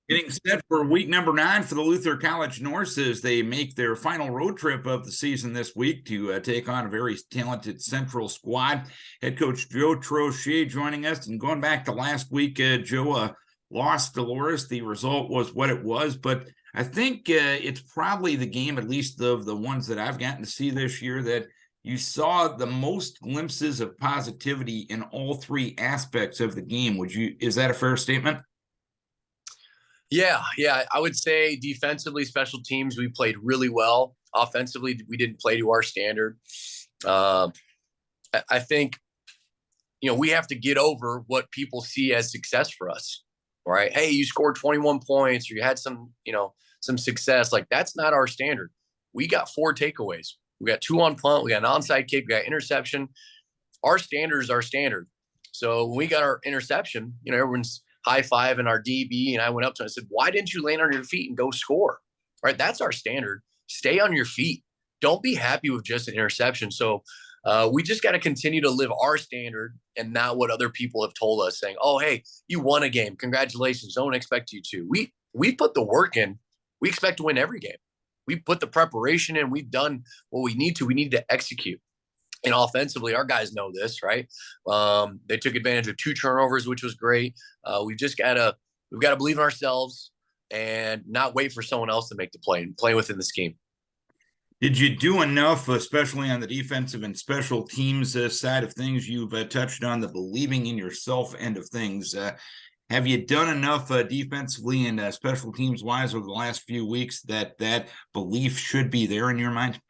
Getting set for week number 9 for the Luther College Norse as they make their final road trip of the season this week to take on a very talented Central squad. Head coach Joe Troche joining us. And going back to last week, Joe lost Dolores. The result was what it was, but I think it's probably the game, at least of the ones that I've gotten to see this year, that you saw the most glimpses of positivity in all three aspects of the game. Is that a fair statement? Yeah. I would say defensively, special teams, we played really well. Offensively, we didn't play to our standard. Uh, I think, we have to get over what people see as success for us, right? Hey, you scored 21 points or you had some success. Like, that's not our standard. We got 4 takeaways. We got 2 on punt. We got an onside kick. We got interception. Our standard is our standard. So when we got our interception, everyone's high-fiving our DB, and I went up to him and I said, why didn't you land on your feet and go score? Right? That's our standard. Stay on your feet. Don't be happy with just an interception. So we just got to continue to live our standard and not what other people have told us, saying, oh, hey, you won a game. Congratulations. Don't expect you to. We put the work in. We expect to win every game. We put the preparation in. We've done what we need to. We need to execute. And offensively, our guys know this, right? They took advantage of 2 turnovers, which was great. We've got to believe in ourselves and not wait for someone else to make the play and play within the scheme. Did you do enough, especially on the defensive and special teams side of things? You've touched on the believing in yourself end of things. Have you done enough defensively and special teams wise over the last few weeks that belief should be there in your mind?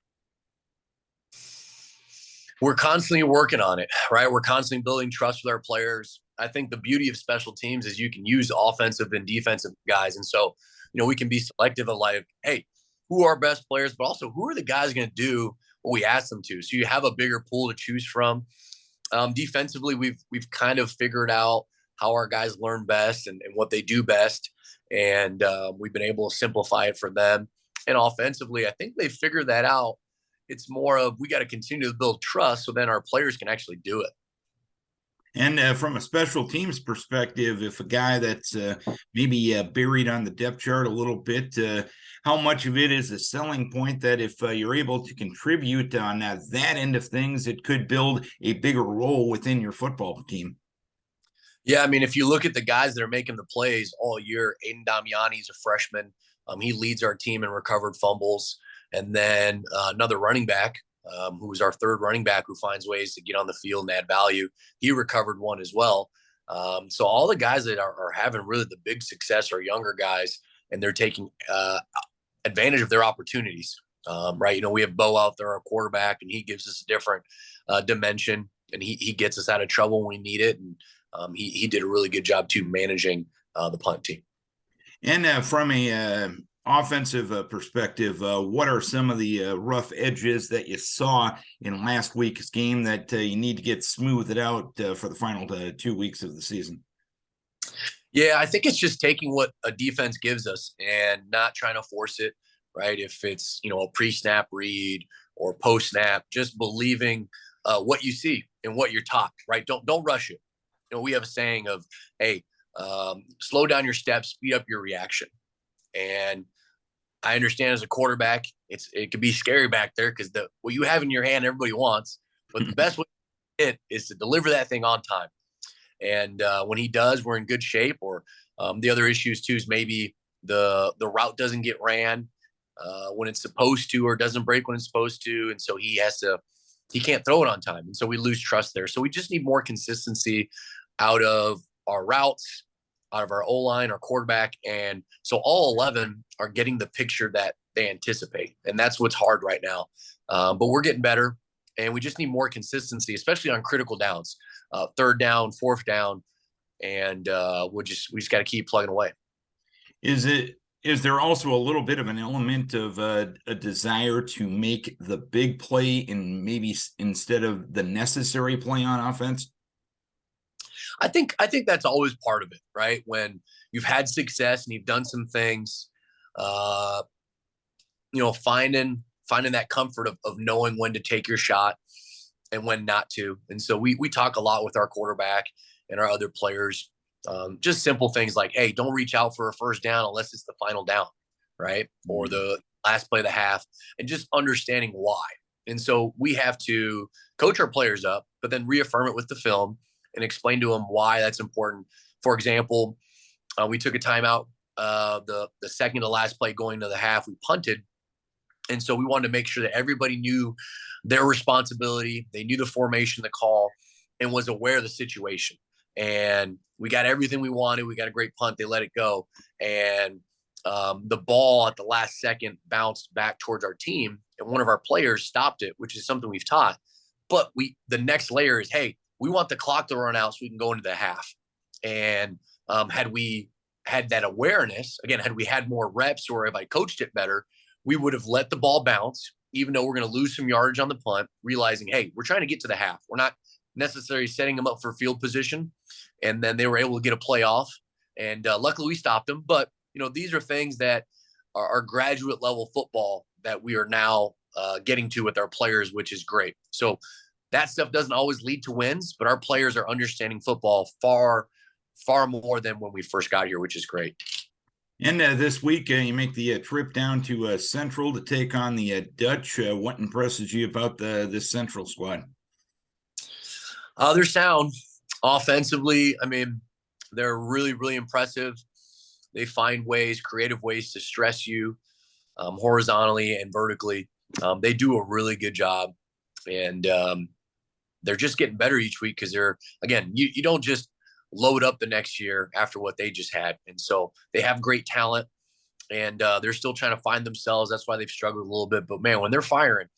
We're constantly working on it, right? We're constantly building trust with our players. I think the beauty of special teams is you can use offensive and defensive guys. And so, we can be selective of like, hey, who are our best players, but also who are the guys going to do what we ask them to? So you have a bigger pool to choose from. Defensively, we've kind of figured out how our guys learn best and what they do best. And we've been able to simplify it for them. And offensively, I think they figured that out. It's more of we got to continue to build trust so then our players can actually do it. And from a special teams perspective, if a guy that's maybe buried on the depth chart a little bit, how much of it is a selling point that if you're able to contribute on that end of things, it could build a bigger role within your football team? Yeah, I mean, if you look at the guys that are making the plays all year, Aiden Damiani's a freshman. He leads our team in recovered fumbles. And then another running back, who was our 3rd running back, who finds ways to get on the field and add value. He recovered one as well. So all the guys that are having really the big success are younger guys, and they're taking advantage of their opportunities. Right? We have Bo out there, our quarterback, and he gives us a different dimension, and he gets us out of trouble when we need it. And he did a really good job too managing the punt team. And from a offensive perspective, what are some of the rough edges that you saw in last week's game that you need to get smoothed out for the final 2 weeks of the season? Yeah, I think it's just taking what a defense gives us and not trying to force it, right? If it's, a pre-snap read or post-snap, just believing what you see and what you're taught, right? Don't rush it. We have a saying of, hey, slow down your steps, speed up your reaction. And I understand as a quarterback, it could be scary back there because what you have in your hand, everybody wants. But the best way to hit is to deliver that thing on time. And when he does, we're in good shape. Or the other issues too is maybe the route doesn't get ran when it's supposed to, or doesn't break when it's supposed to, and so he can't throw it on time, and so we lose trust there. So we just need more consistency out of our routes, out of our O-line, our quarterback. And so all 11 are getting the picture that they anticipate. And that's what's hard right now. But we're getting better, and we just need more consistency, especially on critical downs, 3rd down, 4th down. And we just got to keep plugging away. Is there also a little bit of an element of a desire to make the big play in maybe instead of the necessary play on offense? I think that's always part of it, right? When you've had success and you've done some things, finding that comfort of knowing when to take your shot and when not to. And so we talk a lot with our quarterback and our other players Just simple things like, hey, don't reach out for a first down unless it's the final down, right? Or the last play of the half, and just understanding why. And so we have to coach our players up, but then reaffirm it with the film and explain to them why that's important. For example, we took a timeout the second to last play going to the half. We punted. And so we wanted to make sure that everybody knew their responsibility. They knew the formation, the call, and was aware of the situation. And we got everything we wanted. We got a great punt. They let it go. And the ball at the last second bounced back towards our team. And one of our players stopped it, which is something we've taught. But the next layer is, hey, we want the clock to run out so we can go into the half. And had we had that awareness, again, had we had more reps or if I coached it better, we would have let the ball bounce, even though we're going to lose some yardage on the punt, realizing, hey, we're trying to get to the half. We're not necessarily setting them up for field position. And then they were able to get a play off. And luckily we stopped them. But, these are things that are graduate level football that we are now getting to with our players, which is great. So that stuff doesn't always lead to wins, but our players are understanding football far, far more than when we first got here, which is great. And this week, you make the trip down to Central to take on the Dutch. What impresses you about this Central squad? They're sound offensively. I mean, they're really, really impressive. They find creative ways to stress you horizontally and vertically. They do a really good job. And they're just getting better each week because you don't just load up the next year after what they just had. And so they have great talent and they're still trying to find themselves. That's why they've struggled a little bit. But, man, when they're firing,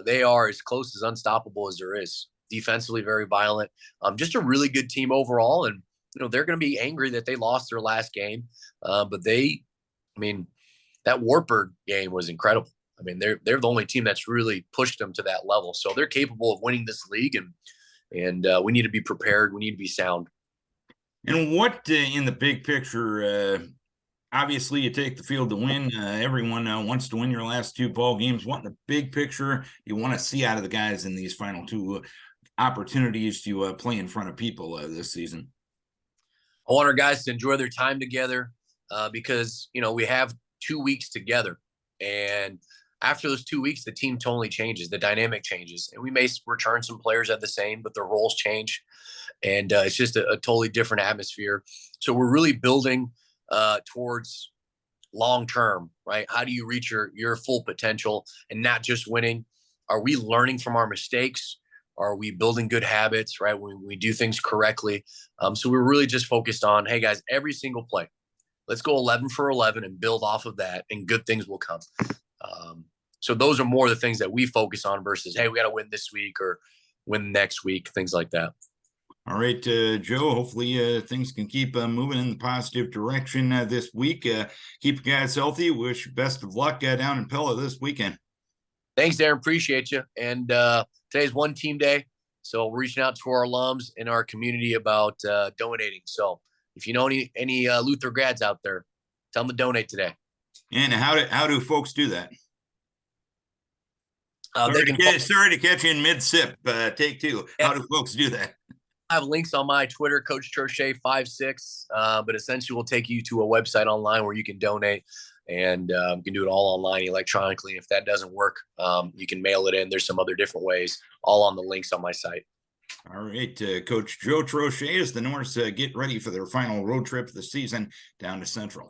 they are as close as unstoppable as there is. Defensively, very violent. Just a really good team overall. And, they're going to be angry that they lost their last game. But that Wartburg game was incredible. I mean, they're the only team that's really pushed them to that level. So they're capable of winning this league, and we need to be prepared. We need to be sound. And what in the big picture, obviously you take the field to win. Everyone wants to win your last two ball games. What in the big picture you want to see out of the guys in these final two opportunities to play in front of people this season? I want our guys to enjoy their time together because, we have 2 weeks together. And after those 2 weeks, the team totally changes. The dynamic changes. And we may return some players at the same, but their roles change. And it's just a totally different atmosphere. So we're really building towards long-term, right? How do you reach your full potential and not just winning? Are we learning from our mistakes? Are we building good habits, right? When we do things correctly. So we're really just focused on, hey guys, every single play, let's go 11 for 11 and build off of that and good things will come. So those are more the things that we focus on versus, hey, we got to win this week or win next week, things like that. All right, Joe, hopefully things can keep moving in the positive direction this week. Keep you guys healthy. Wish you best of luck down in Pella this weekend. Thanks, Darren. Appreciate you. And today's One Team Day. So we're reaching out to our alums in our community about donating. So if you know any Luther grads out there, tell them to donate today. And how do folks do that? Sorry to catch you in mid-sip. Take two. Yeah. How do folks do that? I have links on my Twitter, Coach Troche 56, but essentially we'll take you to a website online where you can donate and you can do it all online electronically. If that doesn't work, you can mail it in. There's some other different ways, all on the links on my site. All right, Coach Joe Troche as the Norse get ready for their final road trip of the season down to Central.